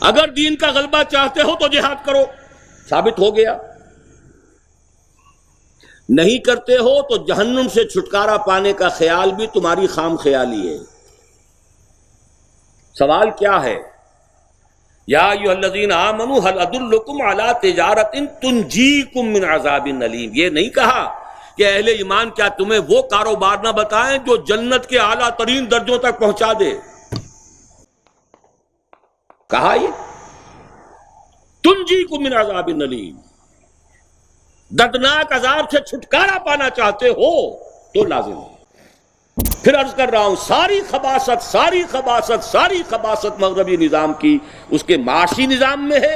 اگر دین کا غلبہ چاہتے ہو تو جہاد کرو، ثابت ہو گیا۔ نہیں کرتے ہو تو جہنم سے چھٹکارا پانے کا خیال بھی تمہاری خام خیالی ہے۔ سوال کیا ہے؟ یا ایھا الذین آمنوا هل ادلکم علی تجارۃ تنجیکم من عذاب الیم، یہ نہیں کہا کہ اہل ایمان کیا تمہیں وہ کاروبار نہ بتائیں جو جنت کے اعلیٰ ترین درجوں تک پہنچا دے، کہا یہ تنجیکم من عذاب الیم، دردناک عذاب سے چھٹکارا پانا چاہتے ہو تو لازم ہے۔ پھر عرض کر رہا ہوں، ساری خباثت مغربی نظام کی اس کے معاشی نظام میں ہے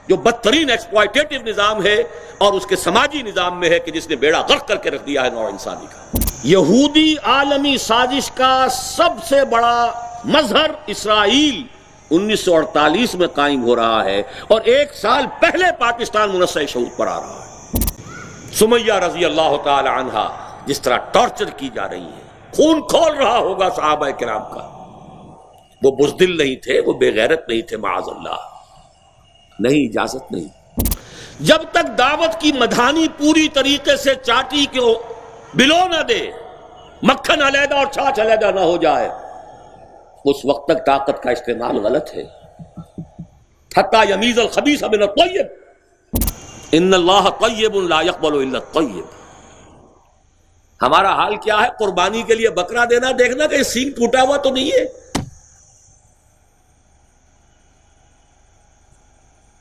جو بدترین ایکسپلائٹیٹو نظام ہے، اور اس کے سماجی نظام میں ہے کہ جس نے بیڑا غرق کر کے رکھ دیا ہے نوع انسانی کا۔ یہودی عالمی سازش کا سب سے بڑا مظہر اسرائیل 1948 میں قائم ہو رہا ہے، اور 1 سال پہلے پاکستان منصع شعور پر آ رہا ہے۔ سمیہ رضی اللہ تعالی عنہا جس طرح ٹارچر کی جا رہی ہے، خون کھول رہا ہوگا صحابہ کرام کا، وہ بزدل نہیں تھے، وہ بے غیرت نہیں تھے، معاذ اللہ، نہیں، اجازت نہیں۔ جب تک دعوت کی مدھانی پوری طریقے سے چاٹی کو بلو نہ دے، مکھن علیحدہ اور چھاچھ علیحدہ نہ ہو جائے، اس وقت تک طاقت کا استعمال غلط ہے۔ حتی یمیز الخبیث من الطیب، ان اللہ طیب لا یقبل الا الطیب۔ ہمارا حال کیا ہے؟ قربانی کے لیے بکرا دینا، دیکھنا کہ سینگ ٹوٹا ہوا تو نہیں ہے،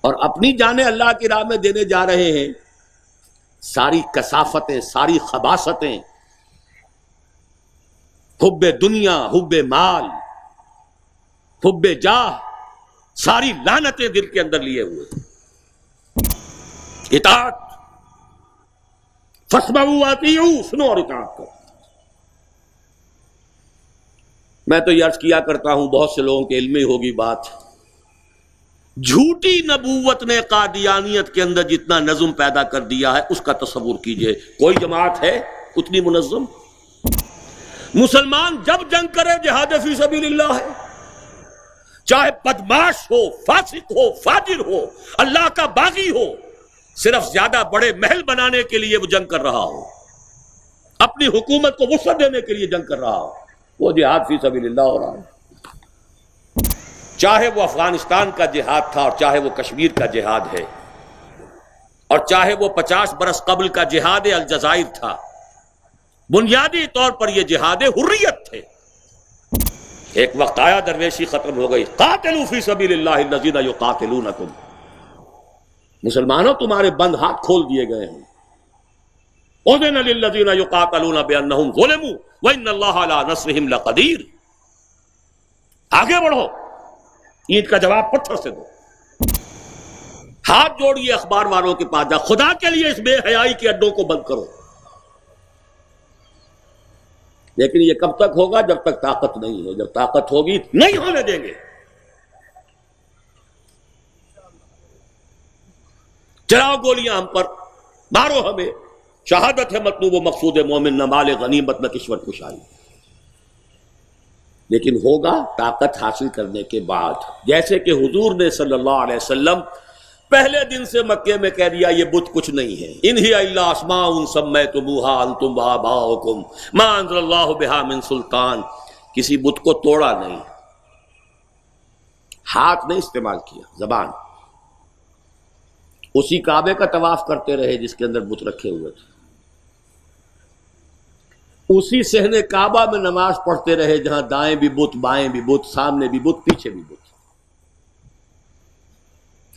اور اپنی جانیں اللہ کی راہ میں دینے جا رہے ہیں۔ ساری کثافتیں، ساری خباثتیں، حب دنیا، حب مال، حب جاہ، ساری لعنتیں دل کے اندر لیے ہوئے۔ اطاعت، فاسمعوا واطیعوا، سنو اور اطاعت کرو۔ میں تو یہ عرض کیا کرتا ہوں، بہت سے لوگوں کے علم میں ہوگی بات، جھوٹی نبوت نے قادیانیت کے اندر جتنا نظم پیدا کر دیا ہے اس کا تصور کیجئے۔ کوئی جماعت ہے اتنی منظم؟ مسلمان جب جنگ کرے جہاد فی سبیل اللہ ہے، چاہے بدماش ہو، فاسق ہو، فاجر ہو، اللہ کا باغی ہو، صرف زیادہ بڑے محل بنانے کے لیے وہ جنگ کر رہا ہو، اپنی حکومت کو وسعت دینے کے لیے جنگ کر رہا ہو، وہ جہاد فی سبیل اللہ ہو رہا ہے۔ چاہے وہ افغانستان کا جہاد تھا، اور چاہے وہ کشمیر کا جہاد ہے، اور چاہے وہ 50 برس قبل کا جہاد الجزائر تھا، بنیادی طور پر یہ جہاد حریت تھے۔ ایک وقت آیا درویشی ختم ہو گئی، قاتلوا فی سبیل اللہ الذین یقاتلونکم، مسلمانوں تمہارے بند ہاتھ کھول دیے گئے ہیں۔ اذن للذین یقاتلون بانہم ظلموا وان اللہ علی نصرہم لقدیر، آگے بڑھو، اینٹ کا جواب پتھر سے دو، ہاتھ جوڑیے اخبار والوں کے پاس، جا خدا کے لیے اس بے حیائی کے اڈوں کو بند کرو۔ لیکن یہ کب تک ہوگا؟ جب تک طاقت نہیں ہے، جب طاقت ہوگی نہیں ہونے دیں گے۔ چلاؤ گولیاں ہم پر، مارو ہمیں، شہادت ہے مطلوب و مقصود مومن، نہ مال غنیمت نہ کشور کشائی۔ لیکن ہوگا طاقت حاصل کرنے کے بعد، جیسے کہ حضور نے صلی اللہ علیہ وسلم پہلے دن سے مکے میں کہہ دیا یہ بت کچھ نہیں ہے، ان ہی الا اسماء سمیتموها انتم وآباؤکم ما انزل اللہ بہا من سلطان، کسی بت کو توڑا نہیں، ہاتھ نہیں استعمال کیا، زبان۔ اسی کعبے کا طواف کرتے رہے جس کے اندر بت رکھے ہوئے تھے، اسی صحن کعبہ میں نماز پڑھتے رہے جہاں دائیں بھی بت، بائیں بھی بت، سامنے بھی بت، پیچھے بھی بت۔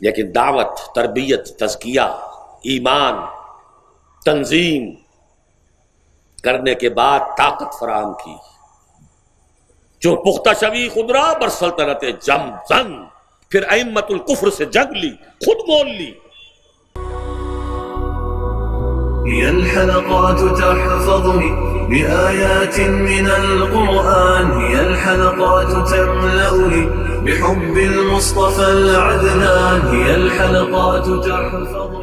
لیکن دعوت، تربیت، تزکیہ، ایمان، تنظیم کرنے کے بعد طاقت فراہم کی، جو پختہ شوی خدرا بر سلطنت جم زن، پھر ائمت الکفر سے جنگ لی، خود مول لی۔ هي الحلقات تحفظني بآيات من القرآن، هي الحلقات تملأني بحب المصطفى العدنان، هي الحلقات تحفظني